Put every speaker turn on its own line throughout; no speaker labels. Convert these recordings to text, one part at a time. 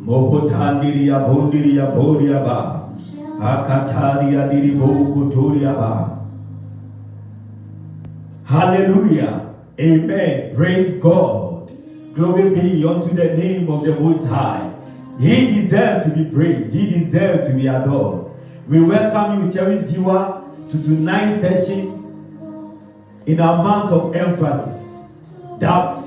Mohotandiria bondiria boria ba. Akataria diribo kutoria ba. Hallelujah. Amen. Praise God. Glory be unto the name of the Most High. He deserves to be praised. He deserves to be adored. We welcome you, cherished viewer, to tonight's session in our month of emphasis, that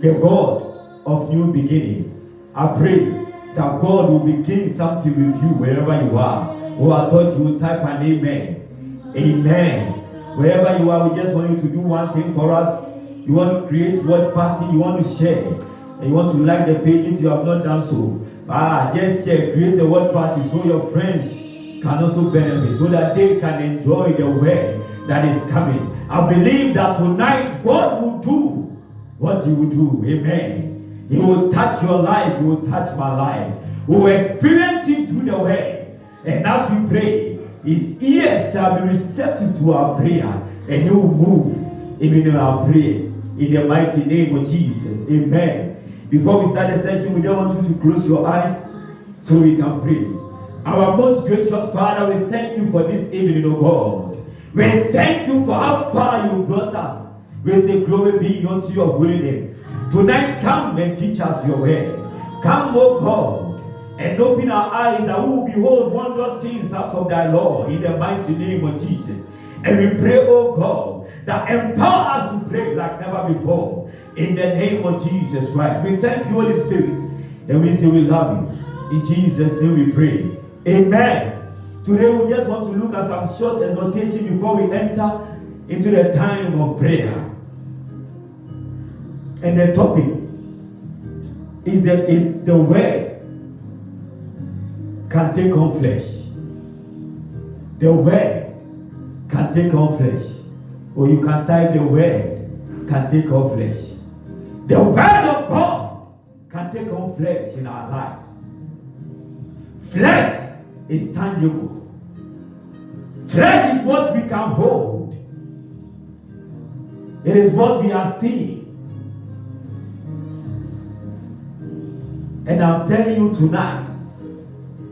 the God of new beginning. I pray that God will begin something with you wherever you are. Oh, I thought you would type an amen. Amen. Wherever you are, we just want you to do one thing for us. You want to create what party, you want to share, and you want to like the page if you have not done so. Just share, create a word party so your friends can also benefit, so that they can enjoy the word that is coming. I believe that tonight God will do what He will do. Amen. He will touch your life, He will touch my life. We will experience Him through the word. And as we pray, His ears shall be receptive to our prayer, and He will move even in our prayers. In the mighty name of Jesus. Amen. Before we start the session, we don't want you to close your eyes so we can pray. Our most gracious Father, we thank you for this evening, O God. We thank you for how far you brought us. We say glory be unto your holy name. Tonight, come and teach us your word. Come, O God, and open our eyes that we will behold wondrous things out of thy law in the mighty name of Jesus. And we pray, O God, that empower us to pray like never before in the name of Jesus Christ. We thank you, Holy Spirit, and we say we love you. In Jesus' name we pray. Amen. Today we just want to look at some short exhortation before we enter into the time of prayer. And the topic is the word can take on flesh. The word can take on flesh. Or you can type the word can take on flesh. The word of God can take on flesh in our lives. Flesh is tangible. Flesh is what we can hold. It is what we are seeing. And I'm telling you tonight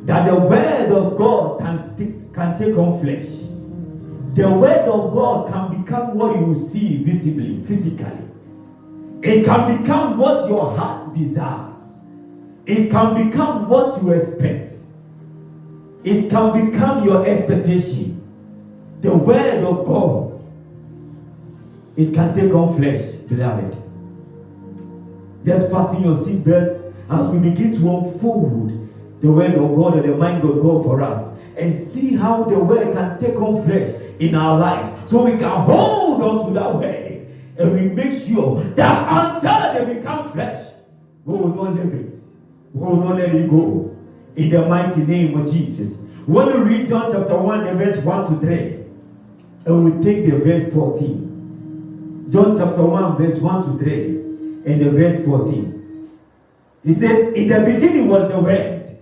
that the word of God can take on flesh. The word of God can become what you see visibly, physically. It can become what your heart desires. It can become what you expect. It can become your expectation. The word of God, it can take on flesh, beloved. Just fasten your seatbelt as we begin to unfold the word of God and the mind of God for us, and see how the word can take on flesh in our lives, so we can hold on to that word, and we make sure that until they become flesh, we will not leave it. We will not let it go. In the mighty name of Jesus. We want to read John chapter 1, the verse 1 to 3. And we take the verse 14. John chapter 1, verse 1 to 3. And the verse 14. It says, in the beginning was the Word,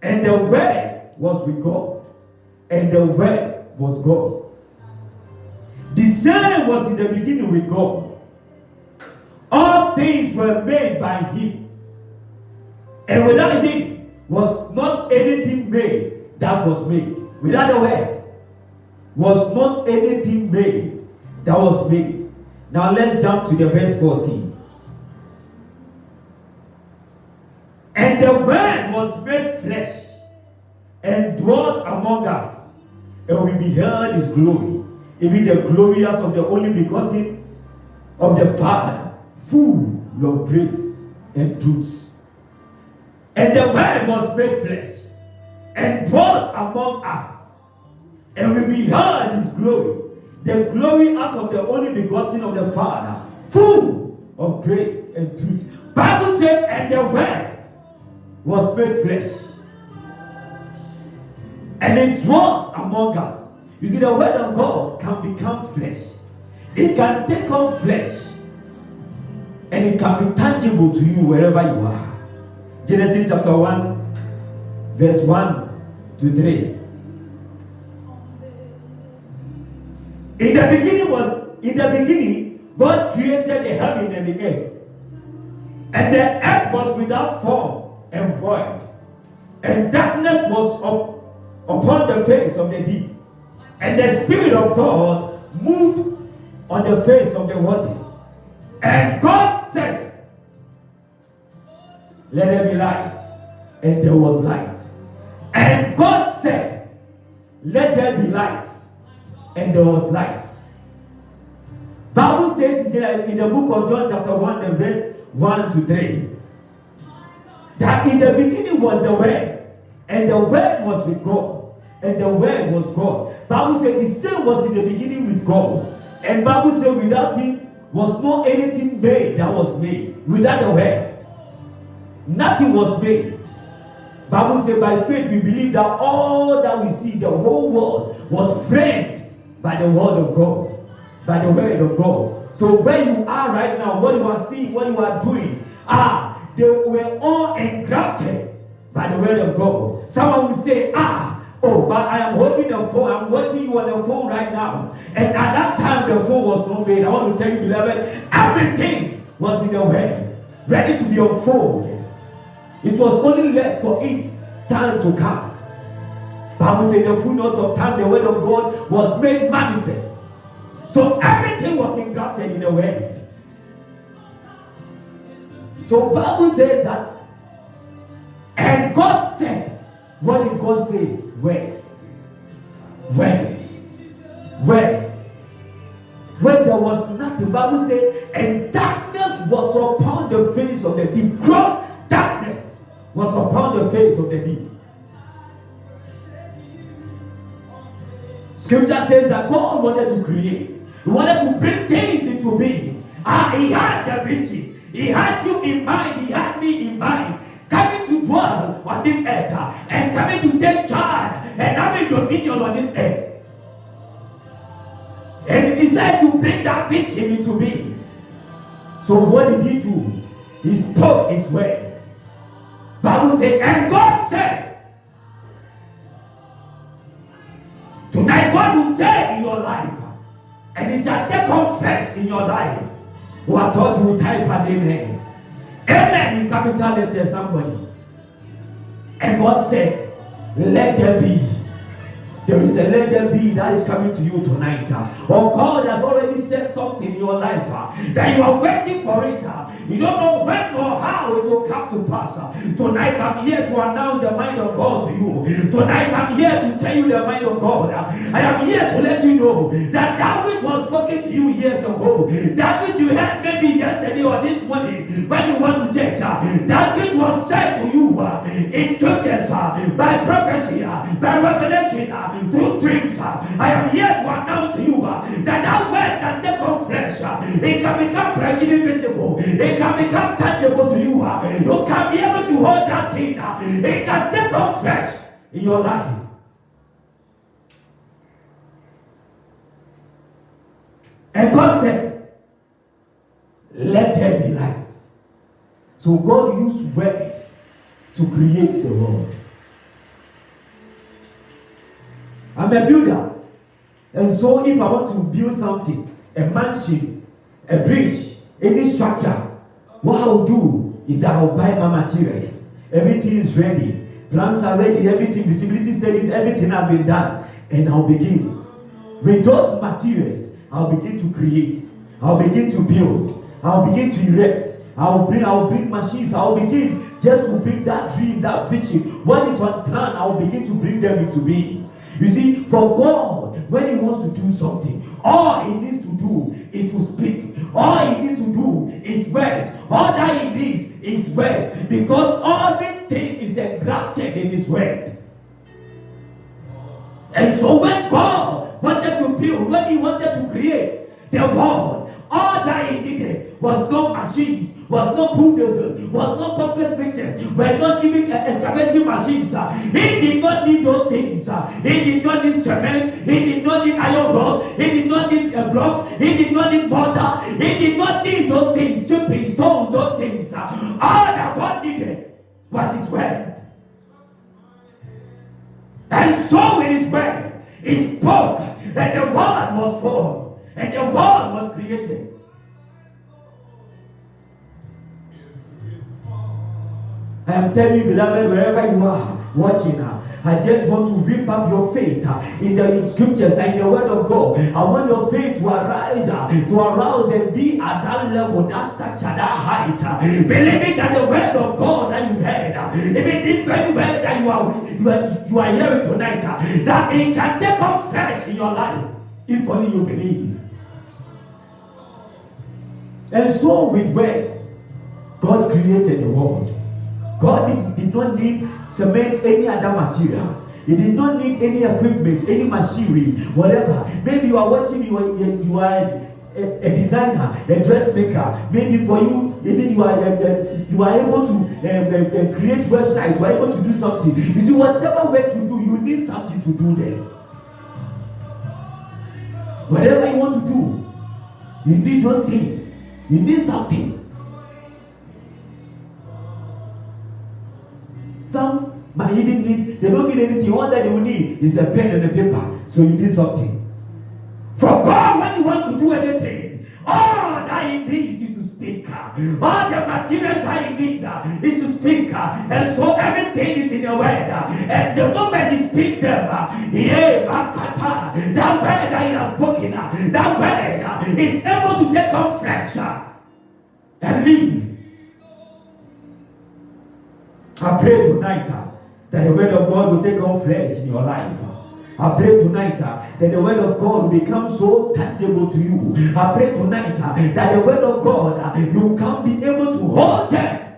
and the Word was with God, and the Word was God. The same was in the beginning with God. All things were made by Him, and without Him was not anything made that was made. Without the Word was not anything made that was made. Now let's jump to the verse 14. And the Word was made flesh and dwelt among us, and we beheld His glory, even the glory as of the only begotten of the Father, full of grace and truth. And the Word was made flesh and dwelt among us, and we beheld His glory, the glory as of the only begotten of the Father, full of grace and truth. Bible said, and the Word was made flesh, and it dwelt among us. You see, the word of God can become flesh. It can take on flesh, and it can be tangible to you wherever you are. Genesis chapter 1, verse 1 to 3. In the beginning, God created the heaven and the earth. And the earth was without form and void, and darkness was upon the face of the deep, and the Spirit of God moved on the face of the waters. And God said, let there be light, and there was light. And God said, let there be light, and there was light. Bible says in the book of John chapter 1 and verse 1 to 3, that in the beginning was the Word, and the Word was with God, and the Word was God. Bible says the same was in the beginning with God. And Bible says without him was not anything made that was made. Without the Word, nothing was made. Bible says by faith we believe that all that we see, the whole world, was framed by the word of God, by the Word of God. So where you are right now, what you are seeing, what you are doing, they were all engrafted by the Word of God. Someone will say, oh, but I am holding the phone, I'm watching you on the phone right now. And at that time the phone was not made. I want to tell you, beloved, everything was in the Word, ready to be unfolded. It was only left for its time to come. Bible says the fullness of time, the Word of God was made manifest. So everything was engrafted in the Word. So Bible says that, and God said, what did God say? Words. Words. Words. When there was nothing, Bible says, and darkness was upon the face of the deep. Gross darkness was upon the face of the deep. Scripture says that God wanted to create. He wanted to bring things into being. He had the vision. He had you in mind. He had me in mind. Coming to dwell on this earth and coming to take charge and having dominion on this earth. And he decided to bring that vision into being. So what did he do? He spoke his word. Bible said, and God said, tonight God will say in your life, and it shall take on flesh in your life. Who I thought you would type an amen. Amen in capital letter, somebody. And God said, let there be. There is a let there be that is coming to you tonight. Or God has already said something in your life that you are waiting for it. You don't know when or how it will come to pass. Tonight I'm here to announce the mind of God to you. Tonight I'm here to tell you the mind of God. I am here to let you know that that which was spoken to you years ago, that which you heard maybe yesterday or this morning when you went to church, that which was said to you in scriptures, by prophecy, by revelation, through dreams, I am here to announce to you that that word can take on flesh. It can become invisible. It can become tangible to you. You can be able to hold that thing. It can take on flesh in your life. And God said, let there be light. So God used words to create the world. I'm a builder. And so if I want to build something, a mansion, a bridge, any structure, what I'll do is that I'll buy my materials. Everything is ready. Plans are ready. Everything, visibility studies, everything has been done. And I'll begin. With those materials, I'll begin to create. I'll begin to build. I'll begin to erect. I'll bring machines. I'll begin just to bring that dream, that vision. What is on plan, I'll begin to bring them into being. You see, for God, when he wants to do something, all he needs to do is to speak. All he needs to do is words. All that he needs is words. Because everything is engrafted in his word. And so when God wanted to build, when he wanted to create the world, all that he needed was no machines, was not bulldozers, was not concrete mixers, were not even excavation machines. He did not need those things. He did not need cement. He did not need iron rods. He did not need blocks. He did not need mortar. He did not need those things, chipping stones, those things. All that God needed was his word. And so in his word, he spoke, and the word was formed, and the word was created. I am telling you, beloved, wherever you are watching, I just want to rip up your faith in the scriptures and in the word of God. I want your faith to arouse and be at that level, that stature, that height. Believing that the word of God that you heard, even this very word that you are hearing tonight, that it can take on flesh in your life, if only you believe. And so with words, God created the world. God did not need cement, any other material. He did not need any equipment, any machinery, whatever. Maybe you are watching, you are a designer, a dressmaker. Maybe for you, even you are able to create websites. You are able to do something. You see, whatever work you do, you need something to do there. Whatever you want to do, you need those things. You need something. Some might even need, they don't need anything. All that they will need is a pen and a paper. So you need something. For God, when He wants to do anything, all that He needs is to speak. All the material that He needs is to speak. And so everything is in the word. And the moment He speaks them, that word that He has spoken, that word is able to take on flesh and live. I pray tonight that the word of God will take on flesh in your life. I pray tonight that the word of God will become so tangible to you. I pray tonight that the word of God you can be able to hold them.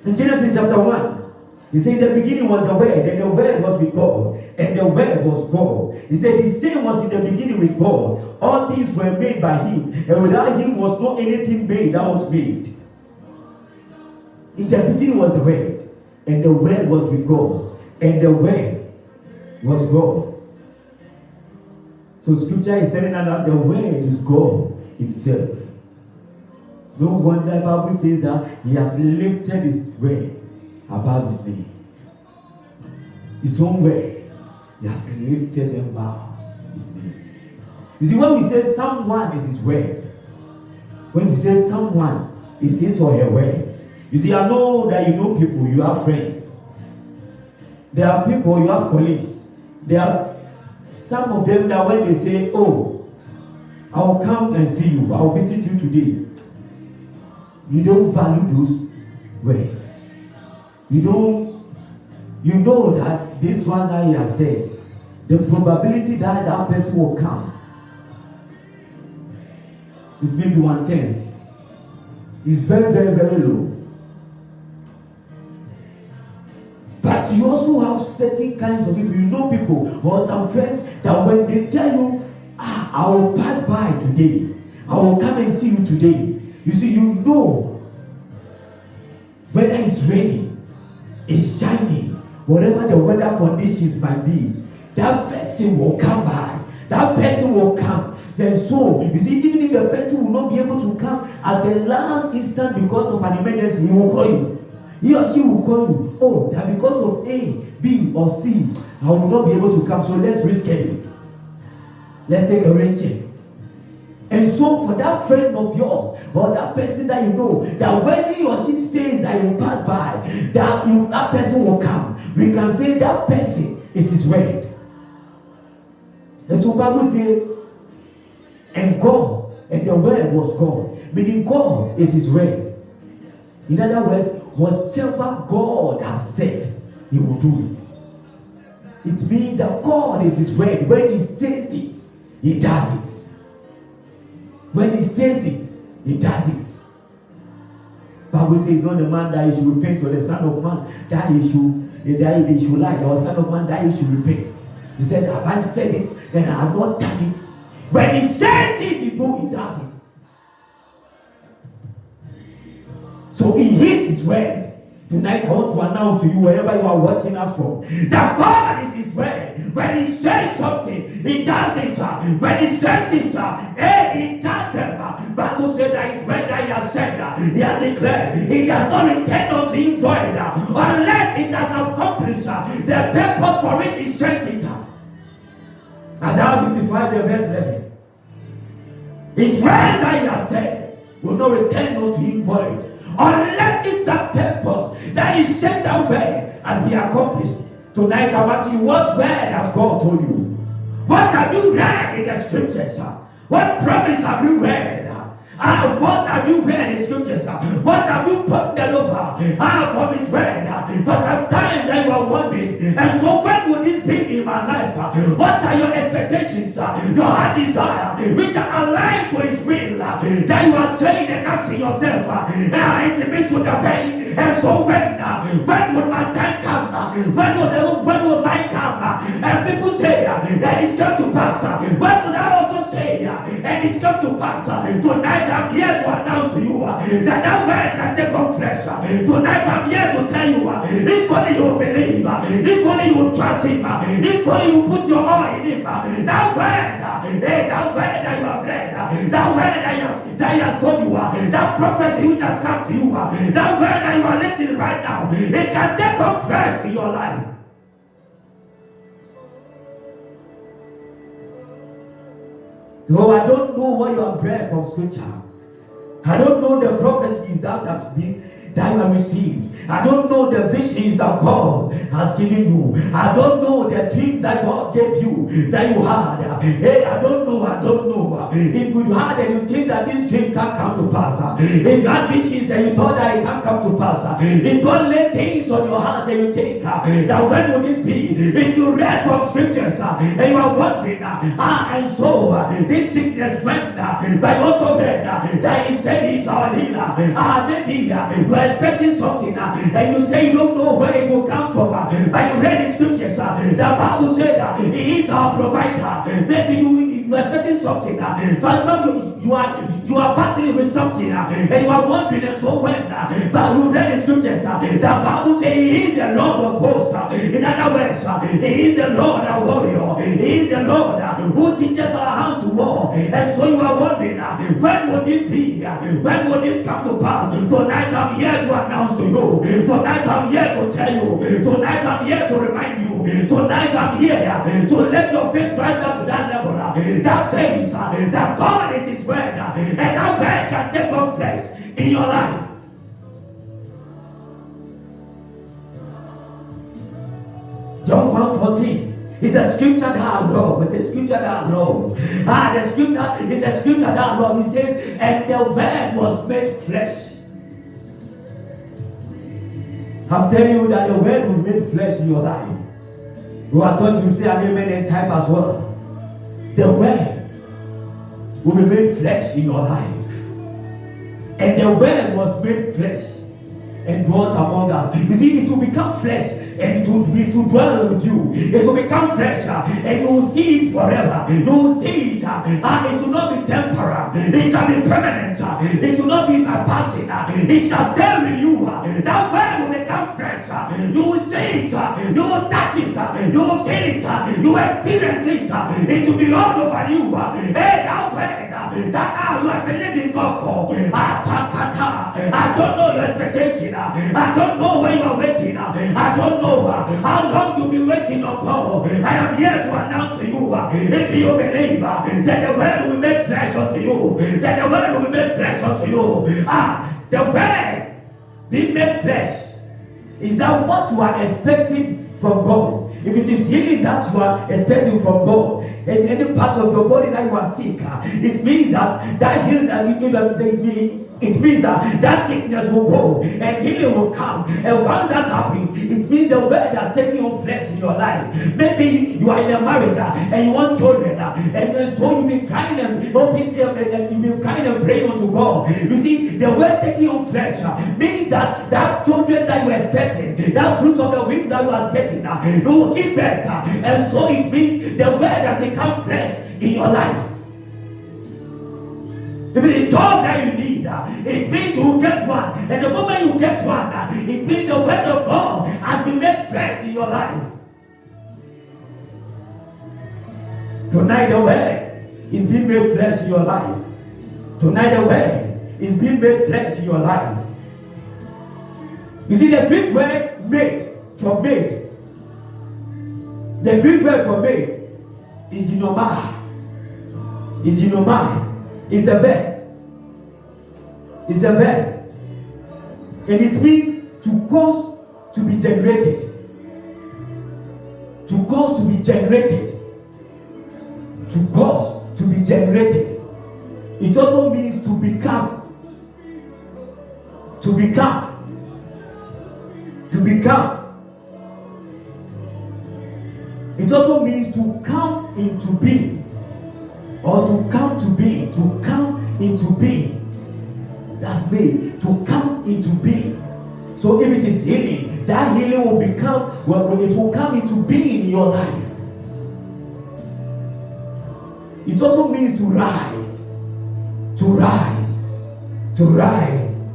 In Genesis chapter 1, he said, in the beginning was the word, and the word was with God, and the word was God. He said, the same was in the beginning with God. All things were made by Him, and without Him was not anything made that was made. In the beginning was the word, and the word was with God, and the word was God. So scripture is telling us that the word is God Himself. No wonder the Bible says that He has lifted His word above His name. His own words, He has lifted them above His name. You see, when we say someone is His word, when we say someone is his or her word, you see, I know that you know people, you have friends. There are people, you have colleagues. There are some of them that when they say, oh, I will come and see you, I will visit you today, you don't value those words. You know that this one that he has said, the probability that that person will come is maybe 1/10. It's very, very, very low. But you also have certain kinds of people. You know people or some friends that when they tell you, I will pass by today, I will come and see you today. You see, you know whether it's raining, it's shining, whatever the weather conditions might be, that person will come by. That person will come. And so, you see, even if the person will not be able to come at the last instant because of an emergency, he will call you. He or she will call you. Oh, that because of A, B, or C, I will not be able to come. So let's reschedule. Let's take a rain check. And so, for that friend of yours, or that person that you know, that when he or she says that he will pass by, that person will come. We can say that person is his word. And so, Bible says, and God, and the word was God. Meaning God is his word. In other words, whatever God has said, he will do it. It means that God is his word. When he says it, he does it. When he says it, he does it. Bible says, not the man that he should repent, or the son of man that he should lie, or son of man that he should repent. He said, have I said it, and I have not done it? When he says it, he does it. So he hears his word. Tonight I want to announce to you, wherever you are watching us from, that God is his word. When he says something, he does it. When he says it, he does it. Bible said that his word that he has said, he has declared, he does not intend unto him void, unless it has accomplished the purpose for which he sent it. Isaiah 55 verse 11. His word that he has said will not return unto him void, unless if that purpose that is sent that way has been accomplished. Tonight I'm asking you, what word has God told you? What have you read in the scriptures? What promise have you read? What have you read in scriptures? What have you pondered over from his word? For some time that you are wondering, and so when will this be in my life? What are your expectations, your heart desire, which are aligned to his will, that you are saying and asking yourself, it means to the pain. And so when will my time come? When will mine come? And people say that it's come to pass. When will I also say and it's come to pass? Tonight I'm here to announce to you that that word can take on flesh. Tonight I'm here to tell you, if only you believe, if only you trust him, if only you put your all in him, that word that you have read, that word that he has told you, that prophecy which has come to you, that word that you are listening right now, it can take on flesh in your life. No, I don't know what you have read from scripture. I don't know the prophecies that you have received. I don't know the visions that God has given you. I don't know the dreams that God gave you that you had. Hey, I don't know. If you had and you think that this dream can't come to pass, if you had visions and you thought that it can't come to pass, if God laid things on your heart and you think that when will this be? If you read from scriptures and you are wondering, and so this sickness went, but you also read that he said he's our healer. Maybe you are expecting something and you say you don't know where it will come from, but you read in scriptures, the Bible said that he is our provider. Maybe you are expecting something, but some you are battling with something, and you are wondering, and so when, but you read in scriptures, the Bible says he is the Lord of hosts. In other words, he is the Lord our warrior. He is the Lord who teaches our hands to war. And so you are wondering, when will this be? When will this come to pass? Tonight I'm here to announce to you. Tonight I'm here to tell you. Tonight I'm here to remind you. Tonight I'm here to let your faith rise up to that level that says that God is his word, and that word can take on flesh in your life. John 1:14 is a scripture that I love. It's a scripture that I love. The scripture is a scripture that I love. It says, and the word was made flesh. I'm telling you that the word will make flesh in your life. You are taught to say amen and type as well. The word will be made flesh in your life. And the word was made flesh and dwelt among us. You see, it will become flesh and it will dwell with you. It will become flesh and you will see it forever. You will see it. It will not be temporal. It shall be permanent. It will not be by passing. It shall stay with you. That word will become flesh. You will see it. You will touch it. You will feel it. You will experience it. It will be all over you. Hey, that word that you are believing God for. I don't know your expectation. I don't know where you are waiting. I don't know how long you'll be waiting on God. I am here to announce to you, if you believe that the word will make flesh unto you, that the word will make flesh unto you. The word being made flesh, is that what you are expecting from God? If it is healing that you are expecting from God, in any part of your body that you are sick, it means that healing it means that sickness will go and healing will come. And once that happens, it means the word has taken on flesh in your life. Maybe you are in a marriage and you want children, and so you've been crying and you've been crying and praying unto God. You see, the word taking on flesh means that children that you are expecting, that fruit of the womb that you are expecting, you will give birth. And so it means the word has become flesh in your life. If it is job that you need, it means you will get one. And the moment you get one, it means the word of God has been made flesh in your life. Tonight the word is being made flesh in your life. Tonight the word is being made flesh in your life. You see, the Greek word made, for made. The Greek word for made is ginomai. It's a verb. It's a verb. And it means to cause to be generated. To cause to be generated. To cause to be generated. It also means to become. To become. To become. It also means to come into being. Or to come to being. To come into being. That's me. To come into being. So if it is healing, that healing will become, well, it will come into being in your life. It also means to rise. To rise. To rise.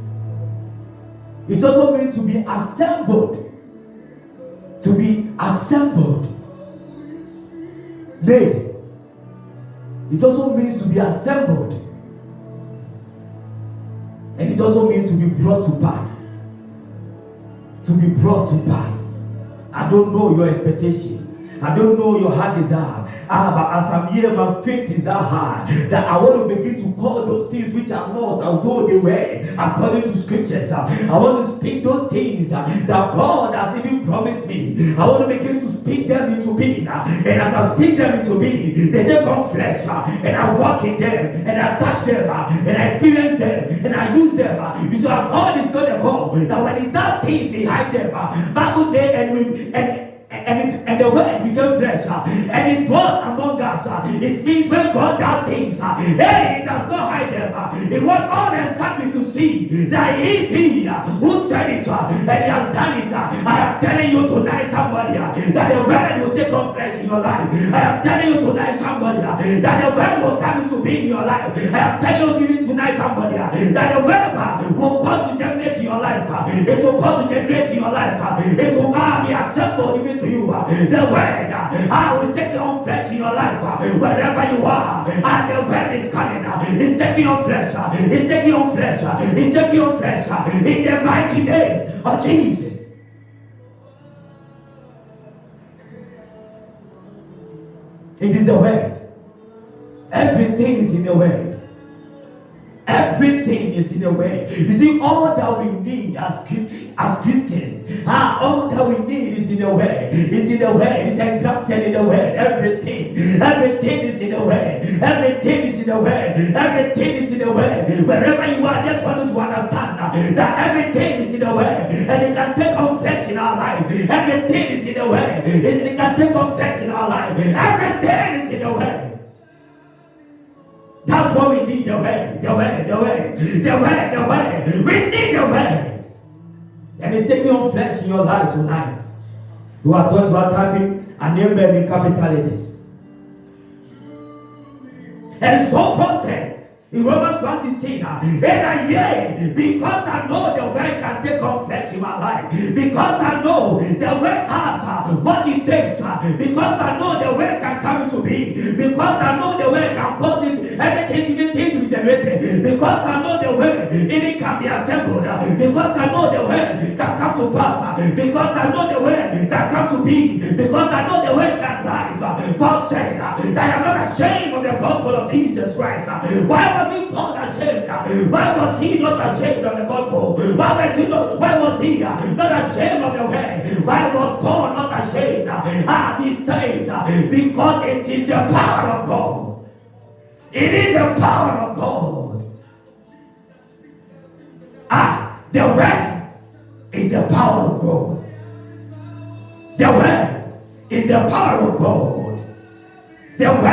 It also means to be assembled. To be assembled. Made. It also means to be assembled. And it also means to be brought to pass. To be brought to pass. I don't know your expectation. I don't know your heart desire. But as I'm here, my faith is that high that I want to begin to call those things which are not as though they were according to scriptures. I want to speak those things that God has even promised me. I want to begin to speak them into being. And as I speak them into being, they become flesh. And I walk in them. And I touch them. And I experience them. And I use them. You see, our God is not a God that when He does things, He hides them. Bible says, and the word became flesh, and it dwelt among us. It means when God does things, He does not hide them. He wants all and sundry to see that He is He who said it, and He has done it. I am telling you tonight, somebody, that the word will take on flesh in your life. I am telling you tonight, somebody, that the word will come into being in your life. I am telling you tonight, somebody, that the word will cause to germinate in your life. It will cause to generate in your life. It will be assembled even to you. The word will take on flesh in your life. Wherever you are, the word is coming. It's taking on flesh. It's taking on flesh. It's taking on flesh. In the mighty name of Jesus. It is the word. Everything is in the word. Everything is in the word. You see, all that we need as Christians, all that we need is in the word. It's in the word. It's engrafted in the word. Everything is in the word. Everything is in the word. Everything is in the word. Wherever you are, I just want you to understand that everything is in the word, and it can take on flesh in our life. Everything is in the word. It can take on flesh in our life. Everything is in the word. That's what we need, the word. We need the word. And it's taking on flesh in your life tonight. You are taught to are typing an amen in capital letters. And so Paul said in Romans 1:16, and yea, because I know the word can take on flesh in my life, because I know the word has what it takes, because I know the word can come into being, because I know the word can cause it, everything to be generated, because I know the word it can be assembled, because I know the word can come to pass, because I know the word can come to be, because I know the word can rise. Paul said that I am not ashamed of the gospel of Jesus Christ. Why was he Paul ashamed? Why was he not ashamed of the gospel? Why was he not ashamed of the word? Why was Paul not ashamed? He says, because it is the power of God. It is the power of God. The word is the power of God. The word is the power of God. The word,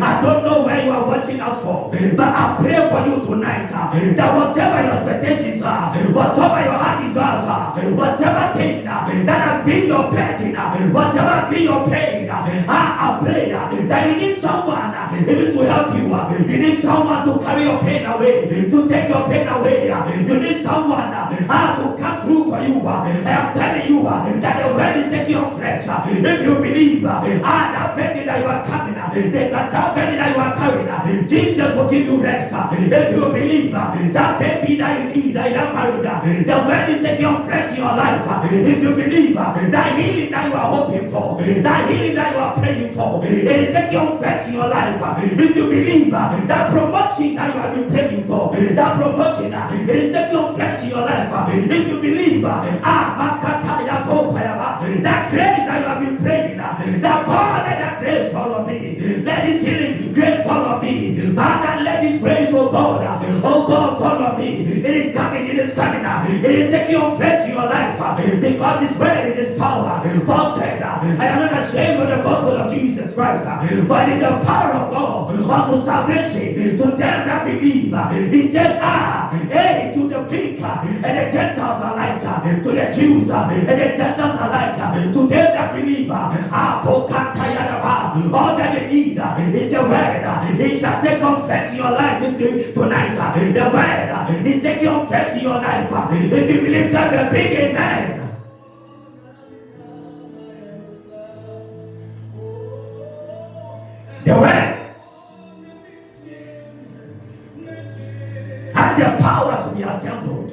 I don't know where you are watching us from, but I pray for you tonight that whatever your expectations are, whatever your heart desires are, whatever thing that has been your burden, whatever has been your pain, I pray that you need someone even to help you. You need someone to carry your pain away, to take your pain away. You need someone to come through for you. I am telling you that the word is taking on flesh. If you believe that burden that you are carrying, that burden that you are carrying, Jesus will give you rest. If you believe that baby that you need in that marriage, the word is taking on flesh in your life. If you believe that healing that you are hoping for, that healing that you are praying for, it is taking on flesh in your life. If you believe that promotion that you have been praying for, that promotion, it is taking on flesh in your life. If you believe that grace that you have been praying, that God, let that grace follow me. Let this healing grace follow me. Father, let this grace, oh God, follow me. It is coming, it is coming. It is taking on flesh in your life because His word is His power. Paul said, I am not ashamed of the gospel of Jesus Christ, but it is the power of God unto salvation to them that believe. He said, hey, to the Greek and the Gentiles alike, to the Jews and the Gentiles alike, to them that believe. All that they need is the word. It shall take on flesh in your life tonight. The word is taking on flesh in your life. If you believe that, a big amen. The word has the power to be assembled.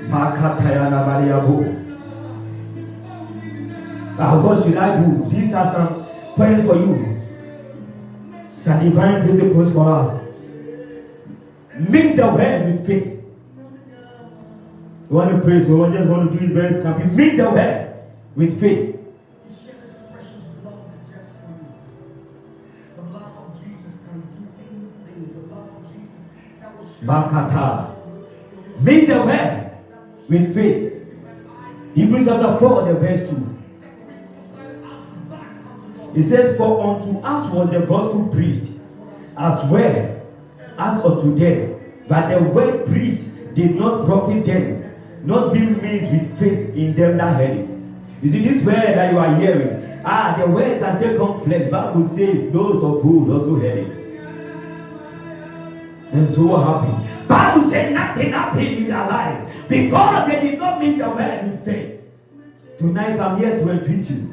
Makatayana Mariabu. What should I do? These are some points for you. Some divine principles for us. Mix the word with faith. You want to pray, so I just want to do this very snappy. Mix the word with faith. Makata. Mix the word with faith. Hebrews chapter 4, the verse 2. It says, for unto us was the gospel preached, as well as unto them. But the word preached did not profit them, not being mixed with faith in them that heard it. You see, this word that you are hearing, the word can take on flesh. Bible says those of who also heard it. And so what happened? Bible said nothing happened in their life because they did not meet the word with faith. Tonight I'm here to entreat you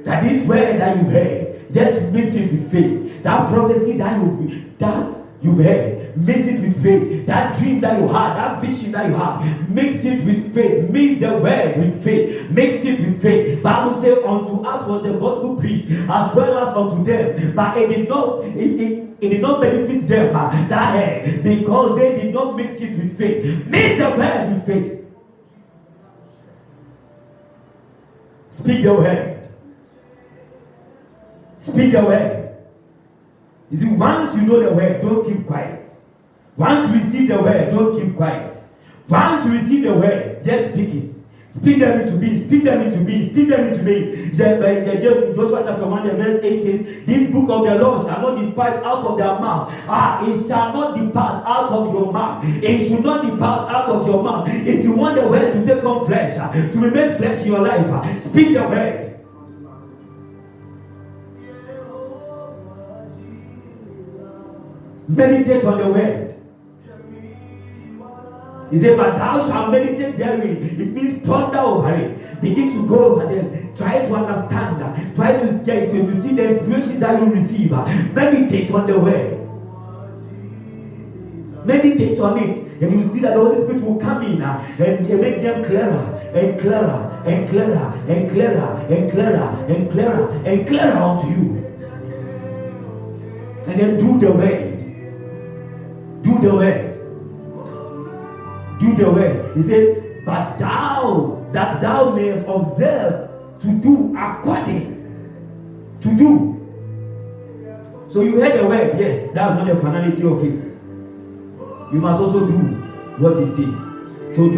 that this word that you heard, just mix it with faith. That prophecy that you heard, mix it with faith. That dream that you had, that vision that you have, mix it with faith. Mix the word with faith. Mix it with faith. Bible says, unto us was the gospel preached, as well as unto them. But it did not benefit them that heard, because they did not mix it with faith. Mix the word with faith. Speak the word. Speak the word. You see, once you know the word, don't keep quiet. Once you receive the word, don't keep quiet. Once you receive the word, just speak it. Speak them into being. Speak them into being. Speak them into being. Joshua chapter 1, verse 8 says, this book of the law shall not depart out of their mouth. It shall not depart out of your mouth. It should not depart out of your mouth. If you want the word to take on flesh, to remain flesh in your life, speak the word. Meditate on the word. He said, but thou shalt meditate therein. It means ponder over it. Begin to go over them. Try to understand. Try to get to see the inspiration that you receive. Meditate on the word. Meditate on it. And you see that the Holy Spirit will come in and make them clearer and clearer and clearer and clearer and clearer and clearer and clearer unto you. And then do the word. Do the word. Do the word. He said, but thou, that thou mayest observe to do according to do. So you heard the word, yes, that's not the finality of it. You must also do what it says. So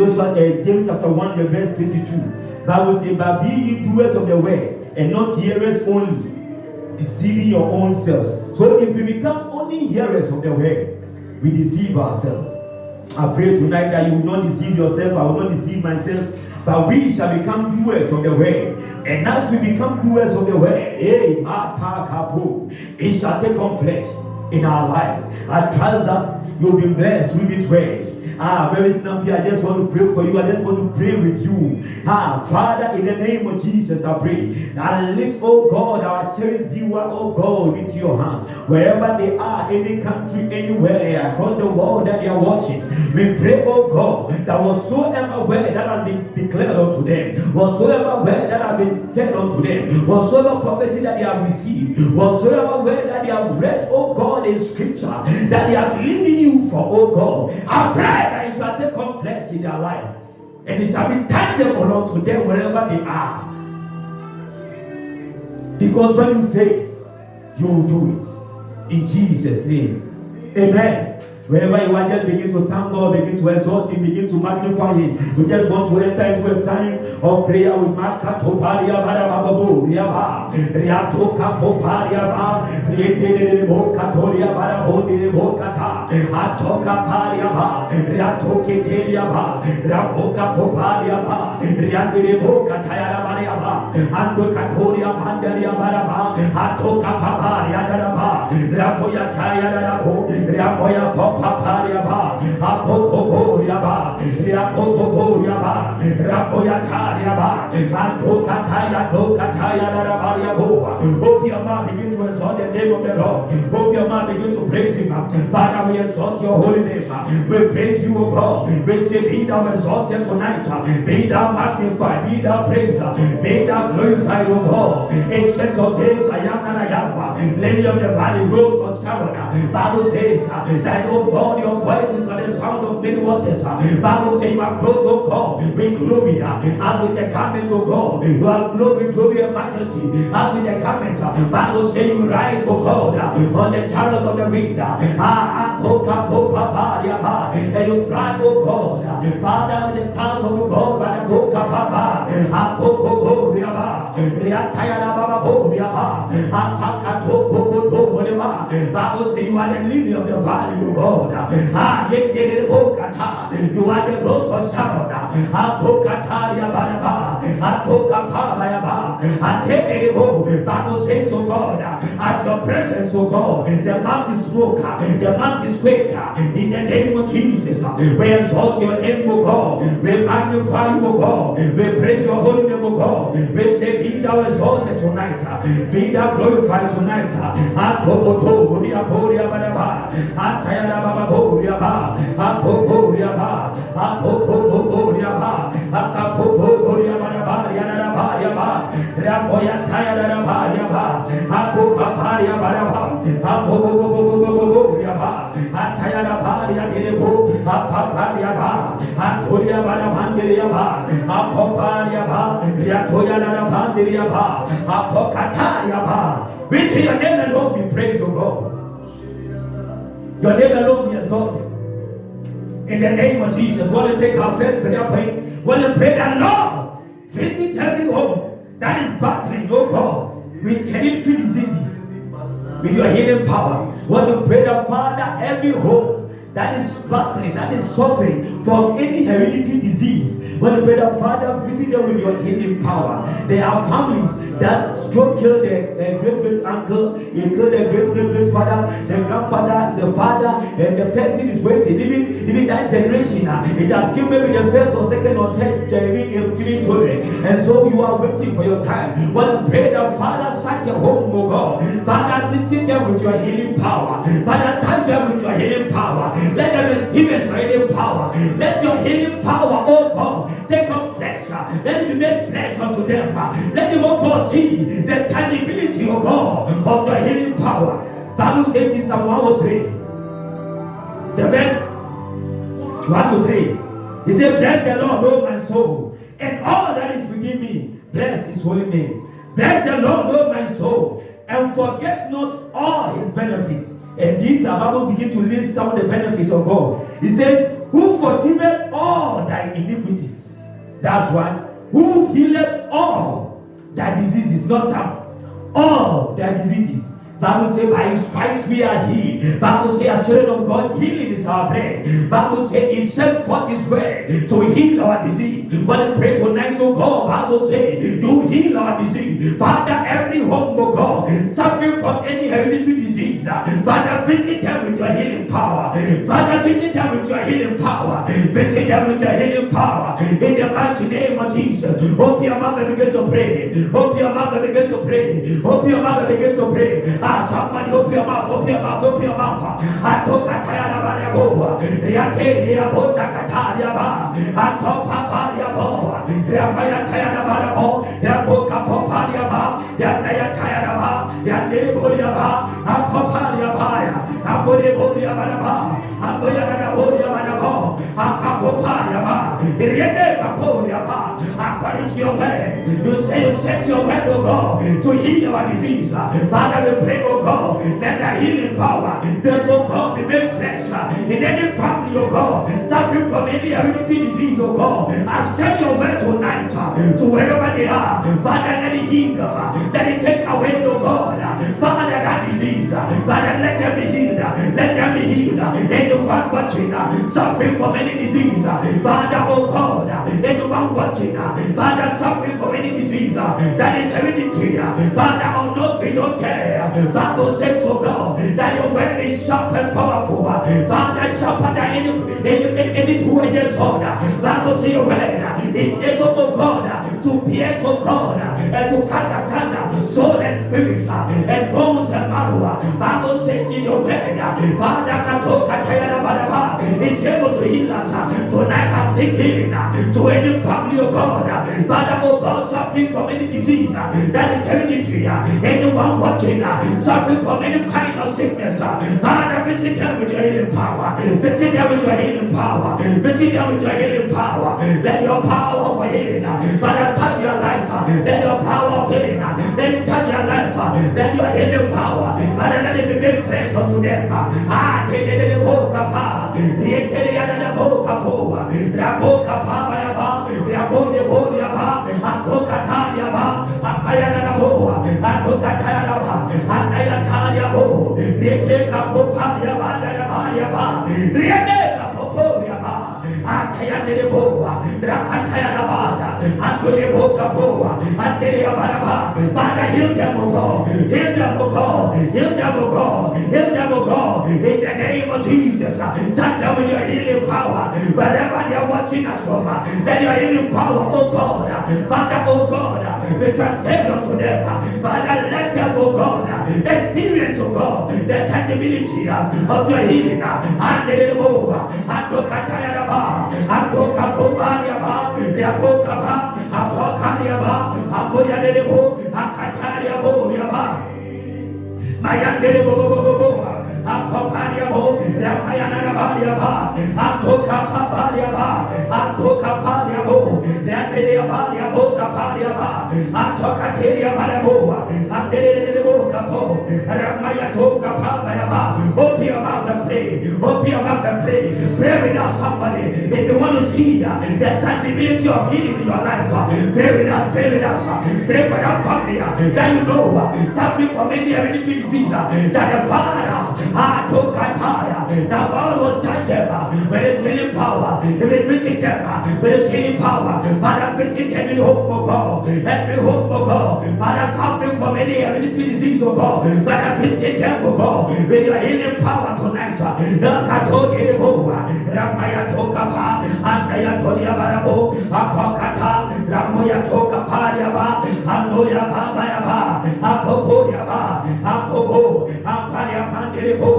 James chapter 1, verse 22. Bible says, but be ye doers of the word, and not hearers only, deceiving your own selves. So if we become only hearers of the word, we deceive ourselves. I pray tonight that you will not deceive yourself. I will not deceive myself. But we shall become doers of the word. And as we become doers of the word, it shall take on flesh in our lives. I trust that you'll be blessed through this word. Very snappy. I just want to pray for you. I just want to pray with you. Father, in the name of Jesus, I pray. I lift, oh God, our cherished viewer, oh God, into your hand. Wherever they are, any country, anywhere, across the world that they are watching, we pray, oh God, that whatsoever word that has been declared unto them, whatsoever word that has been said unto them, whatsoever prophecy that they have received, whatsoever word that they have read, oh God, in scripture, that they are believing you for, oh God, I pray that it shall take on flesh in their life, and it shall be tangible unto them wherever they are. Because when you say it, you will do it. In Jesus' name. Amen. Wherever you are, just begin to thank God, begin to exalt Him, begin to magnify Him. We just want to enter into a time of prayer with Makatoparia Barababu, Riaba, Riatoka Poparia Ba, Riedebo Katoria Barabodi Bokata, Atoka Paria Ba, Riatoke Teria Ba, Raboka Poparia Ba, Riandebo Kataya Baria Ba, Ando Katoria Mandaria Baraba, Atoka Paparia Daraba, Raboya Taya Darabo, Raboya Pop. Paparia ba, apopoporia ba, riapopoporia ba, rapoyataria ba, antokataya, dokataya, rabaria boa. Open your mouth, begin to exalt the name of the Lord. Open your mouth, begin to praise Him. Father, we exalt your holy name. We praise you, O God. We say, be thou exalted tonight. Be thou magnified, be thou praised, be thou glorified, O God. Ancient of days, I am that I am. Lady of the valley, rose of Sharon. Bible says that, O God, your voice is like the sound of many waters. Bible says you are clothed, O God, with glory. As with the garment, O God, you are clothed with glory and majesty. As with the garment, Bible says you ride, O God, on the chariots of the wind. And you fly, O God, Father, in the clouds of God, by the book of Baba. Bible says you are the lily of the valley, O God. You are the rose of Sharon. Bible says, O God, at your presence, O God, the mountains smoke, the mountains quake. In the name of Jesus, we exalt your name, O God. We magnify you, O God. We praise your holy name, O God. We say, be thou exalted tonight. Be thou glorified tonight. We say your name alone be praised, O God. Your name alone be exalted. In the name of Jesus, want to take our first prayer point. Want to pray that Lord, visit every home that is battling, oh God, with hereditary diseases, with your healing power. Want to pray that Father, every home that is battling, that is suffering from any hereditary disease, want to pray that Father, visit them with your healing power. There are families that stroke killed their great-great uncle, he killed their great-great father, the grandfather, the father, and the person is waiting. Even that generation, it has killed maybe the first or second or third giving children. And so you are waiting for your time. Want to pray that Father, such a home, oh God. Father, visit them with your healing power. Father, touch them with your healing power. Let them experience your healing power. Let your healing power, oh God, take up flesh. Let it be made flesh unto them. Let them, oh God, see the tangibility, oh God, of the healing power. Bible says in Psalm 103, the verse 1 to 3, he said, bless the Lord, O my soul, and all that is within me, bless his holy name. Bless the Lord, O my soul, and forget not all his benefits. And this Bible begin to list some of the benefits of God. He says, who forgiveth all thy iniquities. That's one. Who healeth all thy diseases, not some. All thy diseases. Bible says by his stripes we are healed. Bible says as children of God, healing is our bread. Bible says he sent forth his word to heal our disease. When we pray tonight, oh God, Bible says you heal our disease. Father, every home, oh God, suffering from any hereditary disease, Father, visit them with your healing power. Father, visit them with your healing power. Visit them with your healing power. In the mighty name of Jesus. Open your mouth and begin to pray. Open your mouth and begin to pray. Open your mouth and begin to pray. Somebody open your mouth, open your mouth, open your mouth. Atoka tayara baraboa. Yate yabonda kataria ba. Atopa paria boa. Yamaya tayara barabo. Yaboka poparia ba. Yanaya tayara ba. Yande boria ba. Apoparia ba. Abore boria baraba. Aboya boria barabo. Akapoparia ba. Irene kaporia ba. According to your word, you say you set your word, oh God, to heal our disease. Father, we pray, oh God, that the healing power, that, oh God, be made flesh in any family, oh God, suffering from any hereditary disease, oh God. I send your word tonight to wherever they are. Father, let it heal them. Let it take away, oh God, Father, that disease. Father, let them be healed. Let them be healed. Anyone watching, suffering from any disease, Father, oh God, anyone watching, Father, suffering from any disease that is hereditary, Father, or not, we don't care. Bible says, oh God, that your word is sharp and powerful. Father, sharper than any two-edged sword. Bible says your word is able, oh God, to pierce, oh God, and to cut asunder soul and spirit and bones and marrow. Bible says in your word, Father, is able to heal us. Tonight I speak healing to any family, oh God. Father, oh God, suffering from any disease that is hereditary. Anyone watching suffering from any kind of sickness, Father, visit them with your healing power. Visit them with your healing power. Visit them with your healing power. Let your power for healing, Father, touch your life. Let your power of healing, let it touch your life. Let your healing power, Father, let it be made fresh unto them. Take the boca, the boca, the boca, Rabode bodia ba, atoka taria ba, apaya na boa, atoka taria ba, anaya taria bo, reke ka poparia ba na baria ba, reke ka poparia ba, ataya ne boa, rakataya na ba, andole boka boa, andere ba ba, Father, heal them, O God, heal them, O God, heal them, O God, heal them, O God, in the name of Jesus. Touch them with your healing power, wherever they are watching us from, let your healing power, oh God, Father, oh God, be transferred unto them. Father, let them, oh God, experience, oh God, the tangibility of your healing. And the Lord, and the Katayaba, and the Kapobariaba, the Apokaba, Apokariaba, Apoyanebo, and Katariabo, Mayande Bobo, Apopariabo, Ramayana Bariaba, Atoka Papariaba, Atoka Pariabo, Ramediabariabo, Capariaba, Atoka Teria Baraboa, and the Capo, Ramayatoka Papariaba. Open your mouth and pray, open your mouth and pray, pray with us, somebody. If you want to see the tangibility of healing in your life, pray with us, pray with us, pray for that family that you know, suffering from any hereditary disease, that the Father, now God will touch them with his healing power. He will visit them with his healing power. Father, visit every hope, oh God, every hope, oh God. Father, suffering from any hereditary disease, oh God. Father, visit them, oh God, with your healing power tonight. Ramaya toka pa, Andaya toria barabo, Apokata, Ramoya toka pariaba, Anoya babayaba, Apokoriaba, Apoko, Aparia pandelebo,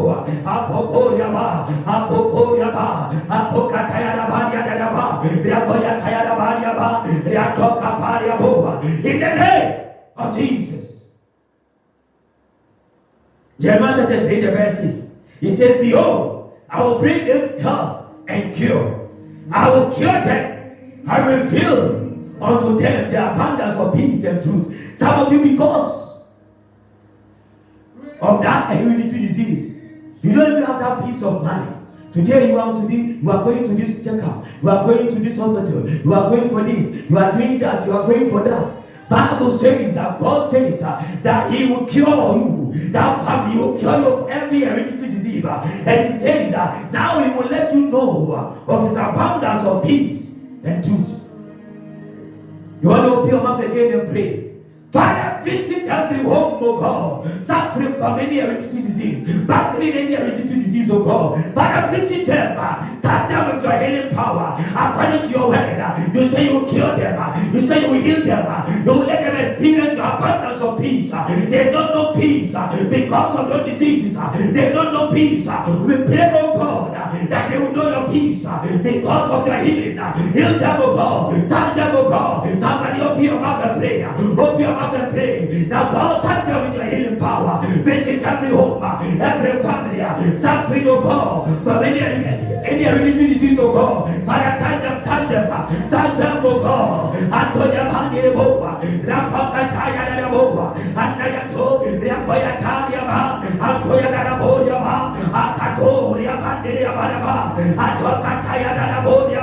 Apokoriaba, Apokoriaba, Apokatayaba, Yadaba, Raboya Tayaba, Yatoka pariabo, in the name of Jesus. Jeremiah 33, the verses. He says, behold, I will bring it health and cure. I will cure them. I will reveal unto them the abundance of peace and truth. Some of you, because of that hereditary disease, you don't even have that peace of mind. Today you are going to this checkup, you are going to this hospital, you are going for this, you are doing that, you are going for that. Bible says that God says that He will cure you, that family will cure you of every hereditary disease. And He says that now He will let you know of His abundance of peace and truth. You want to open your mouth again and pray. Father, visit every home, oh God, suffering from any hereditary disease, battling any hereditary disease, oh God. Father, visit them, touch them with your healing power. According to your word, you say you will cure them, you say you will heal them, you will let them experience your abundance of peace. They don't know peace because of those diseases. They don't know peace. We pray, oh God, that they will know your peace because of your healing. Heal them, oh God, touch them, oh God. Somebody open your mouth and pray. Open your mouth and pray. Now God, touch them with your healing power. Visit every home, every family, suffering, oh God, from any hereditary disease, oh God. Father, touch them, oh God. Antonia Bandere Boa, Rapakataya Boa, Anayato, Rampayataya, Antoya Daraboya, Akatoria Bandere Baraba, Atokataya Daraboya,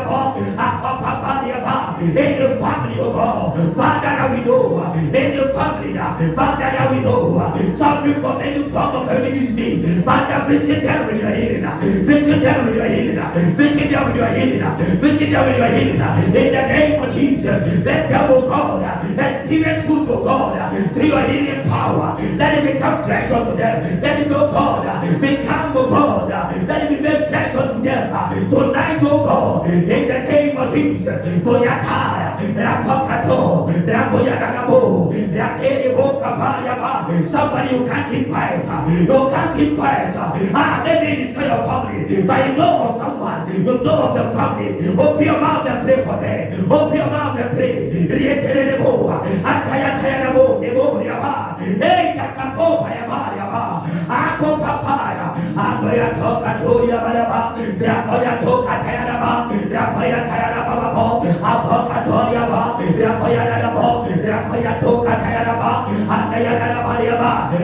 Akapaparia, in the family, oh God. Father, we know, in the family, Father, we know, suffering from any form of hereditary disease. Father, visit them with your healing, visit them with your healing, visit them with your healing, visit them with your healing. In the name of Jesus, let them, oh God, experience fruit, oh God, through your healing power. Let it become flesh unto them. Let it, oh God, become, oh God, let it be made flesh unto them. Tonight, oh God, in the name of Jesus, Boyata, Rapokato, Raboyagarabo, Rakebo Kapayaba. Somebody you can't keep quiet. You can't keep quiet. Maybe it's not your family, but you know of someone, you know of your family. Open your mouth and pray for them. Open your mouth and pray. Rietelebo, Atayatayabo, Nebo, Yaba, Takapo, Yaba, Ako Papaya, Amoya Toka Toya Baraba, Ramoya Toka Tayaraba, Ramoya Tayaraba, Apoka Toya, Ramoya Rabo, Ramoya Toka Tayaraba, Anayaraba,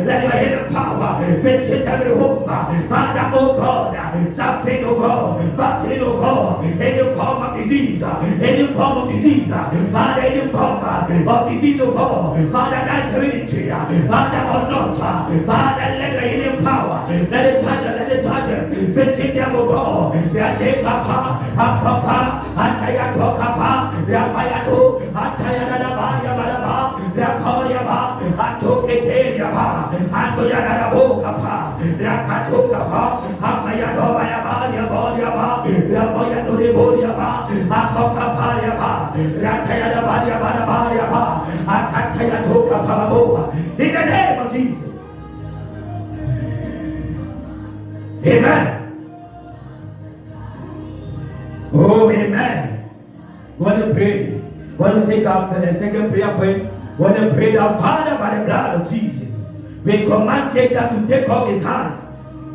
let your healing power visit every home. Father, oh God, suffering, oh God, battling, oh God, any form of disease, any form of disease, Father, any form of disease, oh God, Father, that's hereditary, Father, or not, Father, let the healing power, let it touch them, visit them, oh God, their day, Papa, Papa, Antayato, Papa, Ramayado, Antayadabaya, Baraba, Raporiaba, Antoketariaba, Antoyadabo, Papa, Rakato, Papa, Amayadobaya, Yaboriaba, Ramayado, Reboriaba, Apapapariaba, Rakayadabaya, Barabariaba, Akatayato, Papa, in the name of Jesus. Amen. Oh, amen. Want to pray? Want to take up the second prayer point? Want to pray that Father, by the blood of Jesus, we command Satan to take off his hand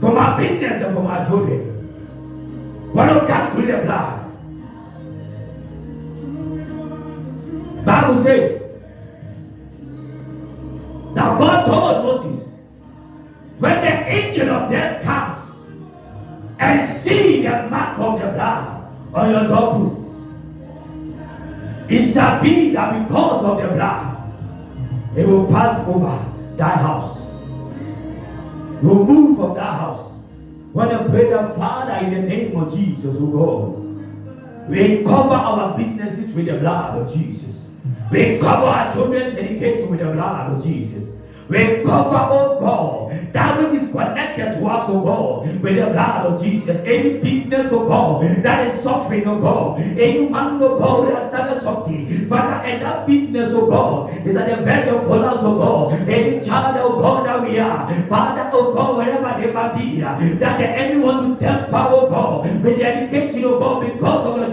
from our business and from our children. Want to come to the blood? Bible says that God told Moses, when the angel of death comes and see the mark of the blood on your doorpost, it shall be that because of the blood, it will pass over that house. You will move from that house. When I pray that Father, in the name of Jesus, oh God, we cover our businesses with the blood of Jesus. We cover our children's education with the blood of Jesus. We cover, oh God, that which is connected to us, oh God, with the blood of Jesus. Any business, oh God, that is suffering, oh God. Anyone, oh God, that has started something, Father, and that business, oh God, is at the verge of collapse, oh God. Any child, oh God, that we are, Father, oh God, wherever they might be, that the enemy want to temper, oh God, with the education, oh God, because of the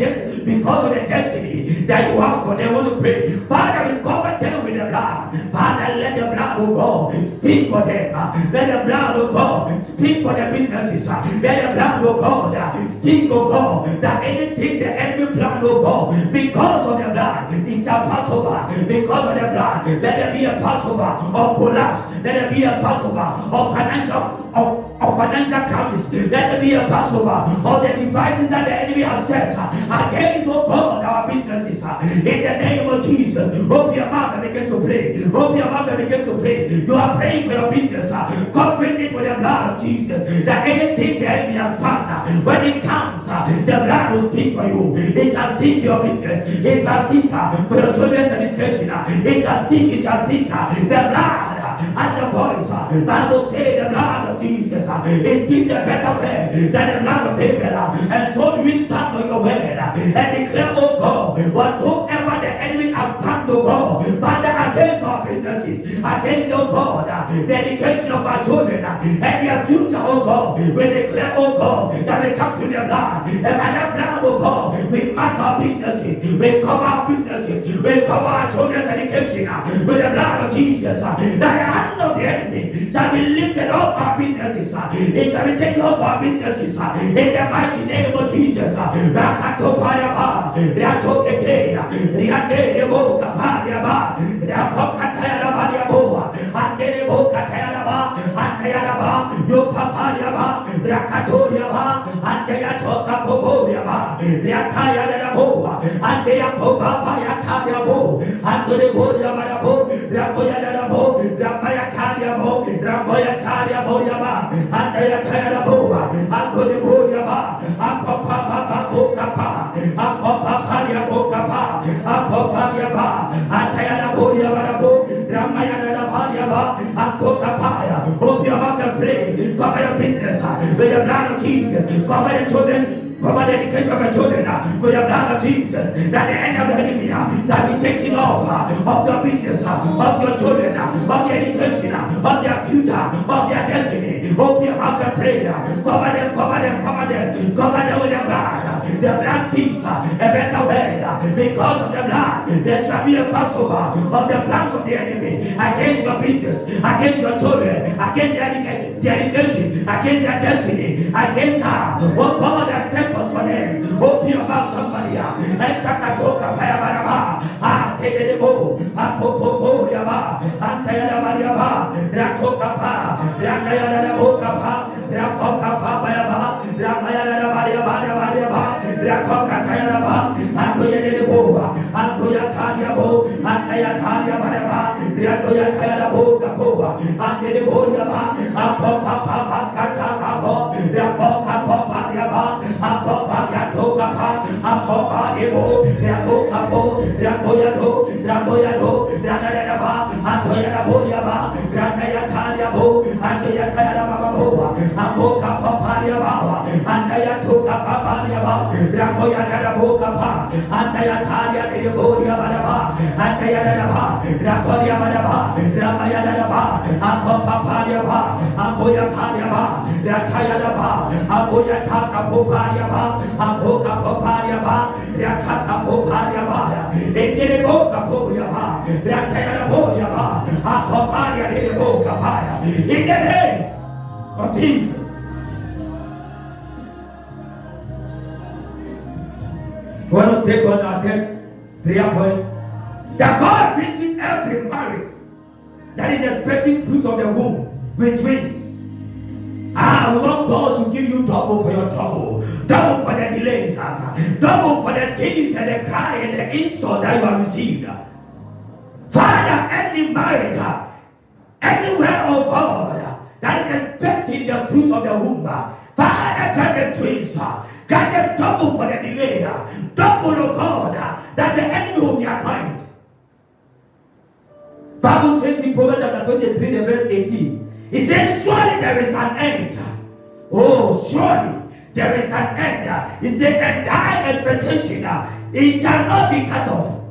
destiny that you have for them. Want to pray, Father, we cover them with the blood. Father, let the blood, oh God, speak for them. Let the blood of God speak for their businesses. Let the blood of God speak, oh God, that anything the enemy plan, oh God, because of the blood, it's a Passover. Because of the blood, let there be a Passover of collapse. Let there be a Passover of financial of financial crisis. Let there be a Passover of the devices that the enemy has set against, oh God, our businesses. In the name of Jesus, open your mouth and begin to pray. Open your mouth and begin to pray. You are praying for your business, covering it with the blood of Jesus. That anything the enemy has done, when it comes, the blood will speak for you. It shall speak for your business. It shall speak for your children's education. It shall speak. It shall speak. The blood as the voice. Bible say the blood of Jesus. It is a better way than the blood of Abel. And so we stand on your word and declare, oh God, whatsoever the enemy has planned, oh God, Father, against our businesses, against, oh God, the education of our children and their future, oh God, we declare, oh God, that we come to the blood. And by that blood, oh God, we mark our businesses, we cover our businesses, we cover our children's education with the blood of Jesus. That the hand of the enemy shall be lifted off our businesses. It shall be taken off our businesses in the mighty name of Jesus. Open your mouth and pray. Cover your business with the blood of Jesus. Cover the children. Cover the education of your children with the blood of Jesus. That the end of the enemy shall be taken off of your business, of your children, of their education, of their future, of their destiny. Open your mouth and pray. Cover them, cover them, cover them. Cover them with the blood. The blood speaks a better word. Because of the blood, there shall be a Passover of the plans of the enemy against your business, against your children, against their education, against their destiny, against what God has purpose for them. Open your mouth, somebody. And Takatoka Payabaraba, take the bow, Apopo Yaba, Antayabariaba, Rakoka, Rakaya Boka, Rakoka Payaba, Ramayana Bariaba, Rakoka Tayaba, Antoya Boa, Antoya Tayabo, Antaya Tayabaraba, Ratoya Tayabo, Kapoa, Ante Boyaba, Apopa Katabo, Rapoka Papa, Apopa Yatoka, Apopa Ebo, Rapoka, Rapoyado, Rapoyado, Ranayaba, Antoya Boyaba, Ranaya Tayabo, Antoya Tayaba, Apoka Papa Yaba, Andaya Toka Papa Yaba, Rapoya Boka, Andaya Taya Boyaba, Andaya Daba, Rapoya Badaba, Ramaya Daba, Apopa Yaba, Apoya Payaba, Rataya Daba, Apoya Taka Popayaba, Apoka Popayaba, Rataka Popayaba, Endere Boka Poyaba, Rataya Boyaba, Apopaya de Boka Paya, in the name of Jesus. We want to take on our 10 prayer points. That God visits every marriage that is expecting fruit of the womb with twins. We want God to give you double for your trouble, double for the delays, double for the things and the cry and the insult that you have received. Father, any marriage, anywhere, oh God, that is expecting the fruit of the womb, Father, grant them twins, grant them double for the delay, double, oh God, that the enemy will be applied. Bible says in Proverbs chapter 23, the verse 18, it says, surely there is an end. Oh, surely there is an end. It said, and thy expectation, it shall not be cut off.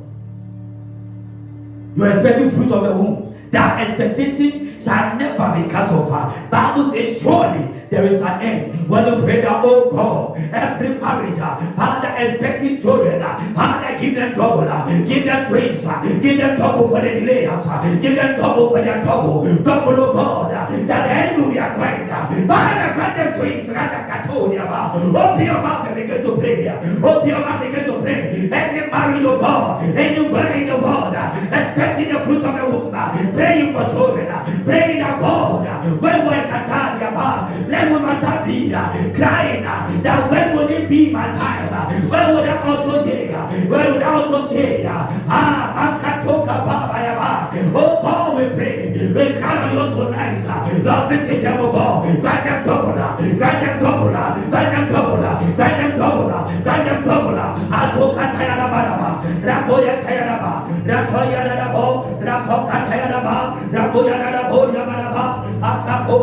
You are expecting fruit of the womb. That expectation shall never be cut off. Bible says, surely there is an end. When you pray that, oh God, every marriage, Father, expecting children, Father, give them double, give them twins, give them double for the delay, give them double for their double, oh God, that the enemy will be acquired. Father, grant them twins. Open your mouth and begin to pray. Open your mouth and begin to pray. Any marriage, oh God, anywhere in the world, expecting the fruit of the womb, praying for children, praying that God, when we let me be crying that when would it be my time? When would I also hear? When would I also say, oh God, we pray. We cry on you tonight. Lord, visit them, oh God. Grant them double. Grant them double. Grant them double. Grant them double. Grant them double. Atoka Tayaraba. Raboya Tayaraba. Raboya Rabo. Rapoka Tayaraba. Raboya Rabo Yamaraba. Akapo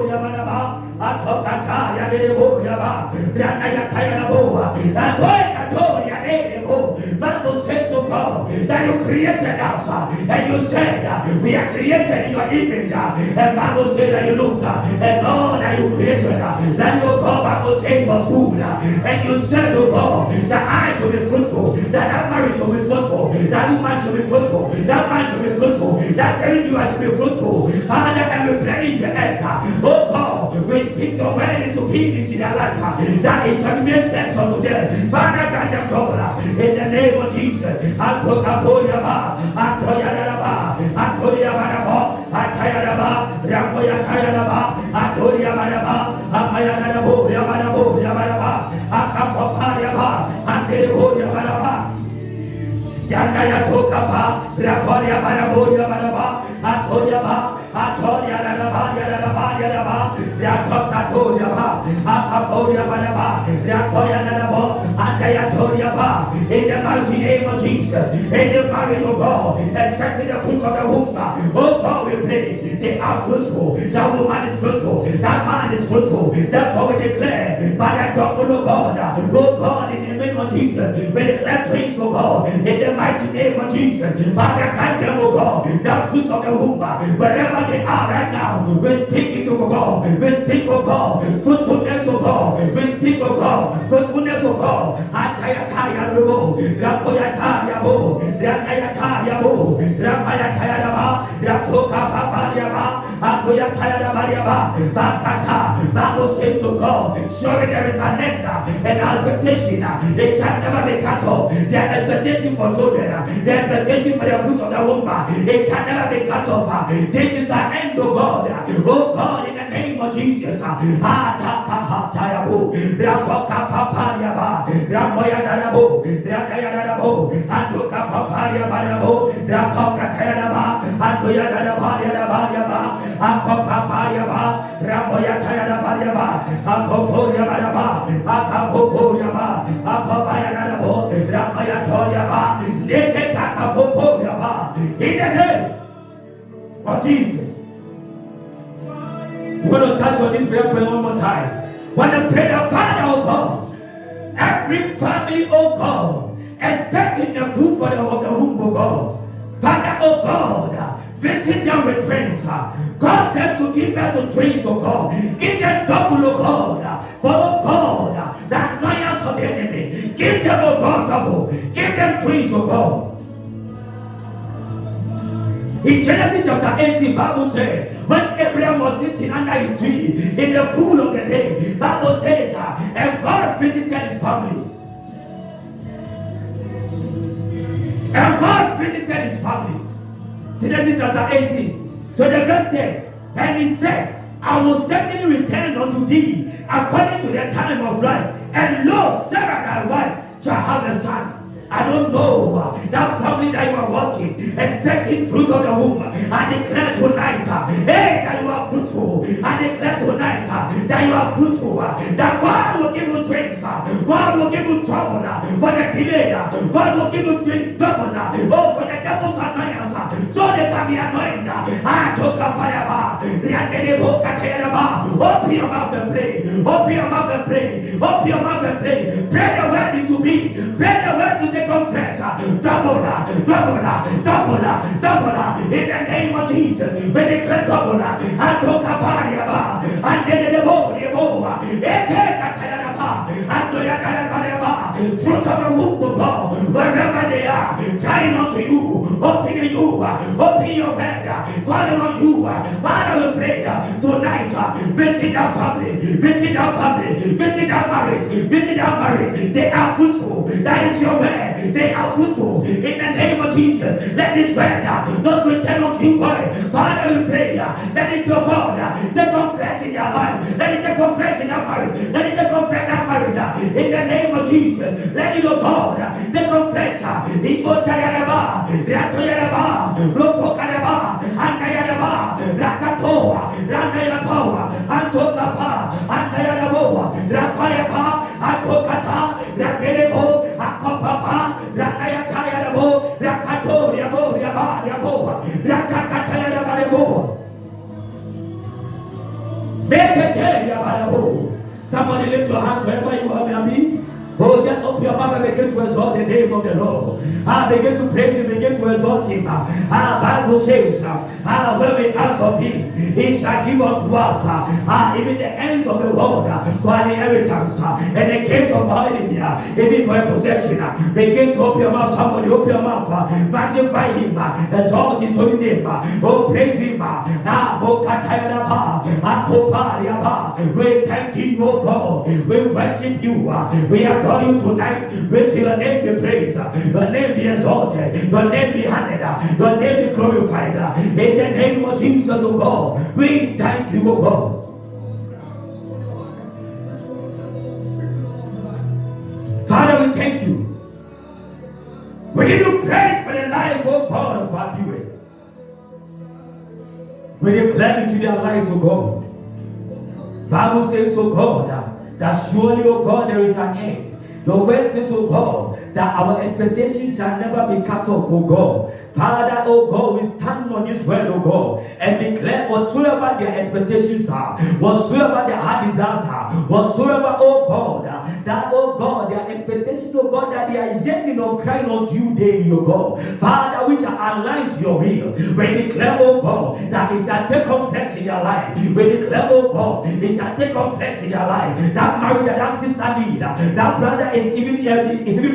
Yamaraba. Atoka Yadebo Yaba. Ranaya Tayarabo. Atoka Toria Edebo. Bible says, oh God, that you created us and you said we are created in your image. And Bible said that you looked and all that you created, that your God, Bible says was good. And you said, oh God, that I should be fruitful, that marriage should be fruitful, that woman should be fruitful, that man should be fruitful, that territory should be fruitful. Father, and we praise the earth. Oh God, we speak your word into being into their life. That is a mere flesh unto them. Father, grant them trouble in the name of Jesus. Atokapoyaba, Atoyaraba, Atoyabaraba, Atayaraba, Ramoya Tayaraba, Atoyabaraba, Apayanabo, Yabarabo, Yabaraba, Akapopariaba, Andebo Yabaraba. Yandaya Tokapa, Raporia Baraboria Baraba, Atoyaba, Atoya Yaraba, Yaraba, Yaraba, Yakotatoyaba, Akaporia Baraba, Rapoya Narabo, Andaya Toyaba, in the mighty name of Jesus, in the marriage of God, expecting the fruit of the womb. Oh God, we pray, they are fruitful, that woman is fruitful, that man is fruitful, therefore we declare, by the double of God, oh God, in the name of Jesus, we declare twins, oh God, in the mighty name of Jesus, by the kingdom of God, the fruit of the womb, wherever they are right now, we speak it to God, we speak of God, fruitfulness of God, we speak of God, fruitfulness of God, Atayataya Rubo, Rapoyataya Bo, Ranayataya Bo, Ramayataya Ba, Rapoka Papayaba, Apoyataya Mariaba, Bakata, Bible says to God, surely there is an end and expectation, it shall never be cut off. The expectation for children, the expectation for the fruit of the womb, it can never be cut off. This is an end, oh God, oh God, in the name of Jesus. Atakahatayabo, Rapoka Papayaba, Ramoya Darabo, Rakayarabo, Anduka Papaya Barabo, Rapoka Tayaraba, Anduya Darabaya, Akopapayaba, Ramoya Tayarabaya, Akoporia Baraba, Akapoporia, Akopaya Darabo, Ramaya Toyaba, Neketapoporia, in the name of Jesus. We're going to touch on this prayer point one more time. When I pray the Father, oh God, every family, oh God, expecting the fruit for the womb, oh God. Father, oh God, visit them with praise. Cause them to give birth to twins, oh God. Give them double, oh God. For, oh God, the annoyance of the enemy. Give them, oh God, double. Give them twins, oh God. In Genesis chapter 18, Bible says, when Abraham was sitting under his tree in the cool of the day, Bible says, and God visited his family. And God visited his family. Genesis chapter 18. So the next day, and he said, I will certainly return unto thee according to the time of life. And lo, Sarah thy wife shall have a son. I don't know that family that you are watching, expecting fruit of the womb. I declare tonight, hey, that you are fruitful. I declare tonight that you are fruitful. That God will give you twins. God will give you trouble for the delay. God will give you trouble. Oh, for the devil's annoyance, so they can be annoyed. I took a payaba. Open your mouth and pray. Open your mouth and pray. Open your mouth and pray. Pray the word into be. Pray the word to the confess. Double, in the name of Jesus. We declare double. I took a payaba. And then the boy, fruit of the womb of God. wherever they are, crying unto you, open your head, calling on you. Father, we pray tonight, visit that family, visit that marriage, they are fruitful. That is your word. They are fruitful. In the name of Jesus, let this word not return unto you void. Father, we pray, let it go, God, take on flesh in their life. Let it take on flesh in that marriage. Let it take on flesh in that marriage. In the name of Jesus, let it go, God, take on flesh. Ipotayaraba, Ratoyaraba, Ropokaraba, Andayaraba, Rakatoa, Randayarapoa, Antokapa, Andayaraboa, Rapayapa, Antokata, Rakerebo, Akopapa, Rakayatayarabo, Rakatoriabo, Yabo, Rakakatayarabarabo. Make a day, Yabarabo. Somebody lift your hands wherever you are, maybe. Oh, just open your mouth and begin to exalt the name of the Lord. Begin to praise Him, begin to exalt Him. Bible says, when we ask of Him, He shall give unto us even the ends of the world for an inheritance, and the gates of our enemy, even for a possession. Begin to open your mouth, somebody open your mouth, magnify Him, exalt His holy name, oh, praise Him. We thank You, oh God, we worship You, we adore You tonight. With Your name be praised, Your name be exalted, Your name be honored, Your name be glorified. In the name of Jesus, oh God, we thank You, oh God. Father, we thank You. We give You praise for the life, oh God, of our viewers. We declare into their lives, oh God. Bible says, oh God, that surely, oh God, there is an end. Your word says, oh God, that our expectations shall never be cut off, oh God. Father, oh God, we stand on this word, oh God, and declare whatsoever their expectations are, whatsoever their heart desires are, whatsoever, oh God, that, oh God, their expectations, oh God, that they are yearning or crying unto You daily, oh God. Father, which are aligned to Your will. We declare, oh God, that it shall take on flesh in their life. We declare, oh God, it shall take on flesh in their life. That marriage that sister needs, that brother is even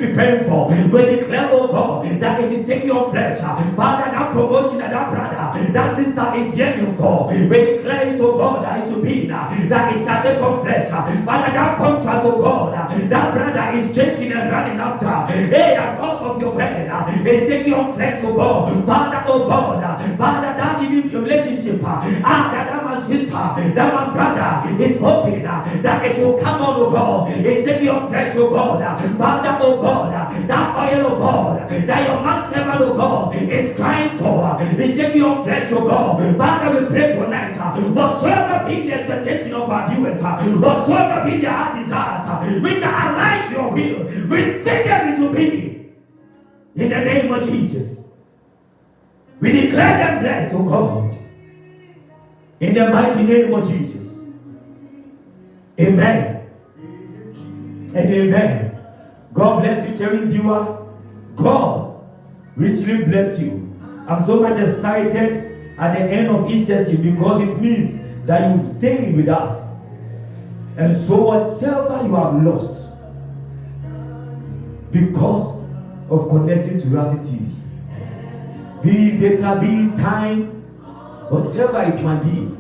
preparing for. We declare, oh God, that it is taking on flesh. Father, that promotion that brother, that sister is yearning for. We declare it, oh God, that it will be that it shall take on flesh. Father, that contract, oh God, that brother is chasing and running after. Hey, because of Your word, it's taking on flesh, oh God. Father, oh God, Father, that even relationship, that my sister, that my brother is hoping that it will come on, oh God. It's taking on flesh, oh God. Father, oh God, that oil, oh God, that Your man servant, oh God, is crying for, is taking on flesh, oh God. Father, we pray tonight, whatsoever be the expectation of our viewers, whatsoever be their heart desires, which are aligned to Your will, we take them into being. In the name of Jesus, we declare them blessed, oh God. In the mighty name of Jesus. Amen. And amen. God bless you, cherished viewer. God richly bless you. I'm so much excited at the end of each session because it means that you stay with us. And so whatever you have lost because of connecting to Rasi TV, be data, be time, whatever it might be,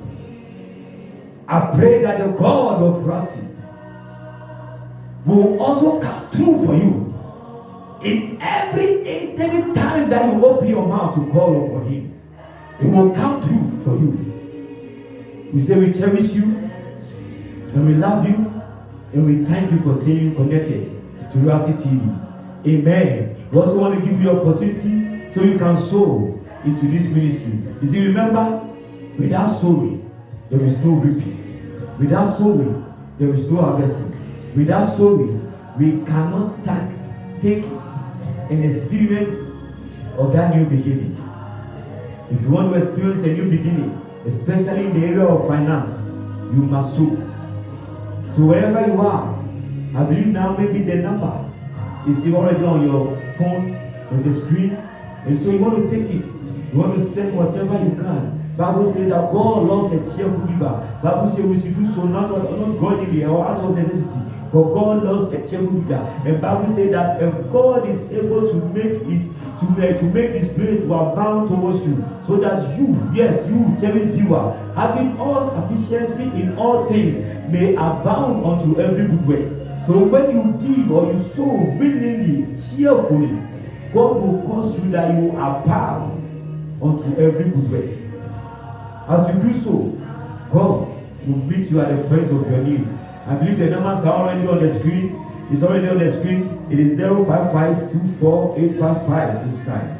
I pray that the God of Rasi will also come through for you in every time that you open your mouth to call upon Him. It will come through for you. We say we cherish you and we love you and we thank you for staying connected to Rasi TV. Amen. We also want to give you the opportunity so you can sow into this ministry. You see, remember, without sowing, there is no reaping. Without sowing, there is no harvesting. Without sowing, we cannot take an experience of that new beginning. If you want to experience a new beginning, especially in the area of finance, you must sow. So wherever you are, I believe now maybe the number is already on your phone, on the screen, and so you want to take it. You want to send whatever you can. Bible says that God loves a cheerful giver. Bible says we should do so not grudgingly or out of necessity. For God loves a cheerful giver. And Bible says that God is able to make it to make His grace to abound towards you, so that you, yes, you, cherished viewer, having all sufficiency in all things, may abound unto every good work. So when you give or you sow willingly, cheerfully, God will cause you that you abound unto every good work. As you do so, God will meet you at the point of your need. I believe the numbers are already on the screen. It's already on the screen. It is 055-24-855-69.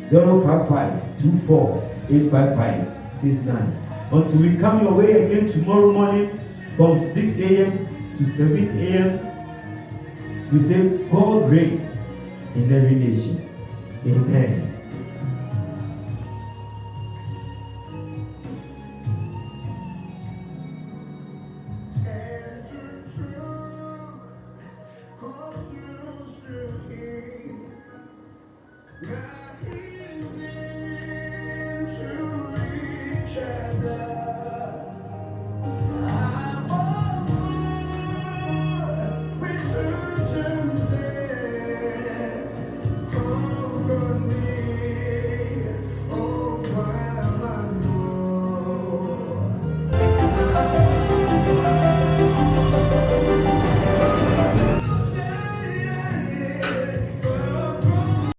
055-24-855-69. Until we come your way again tomorrow morning from 6 a.m. to 7 a.m. We say, God reign in every nation. Amen. Yeah.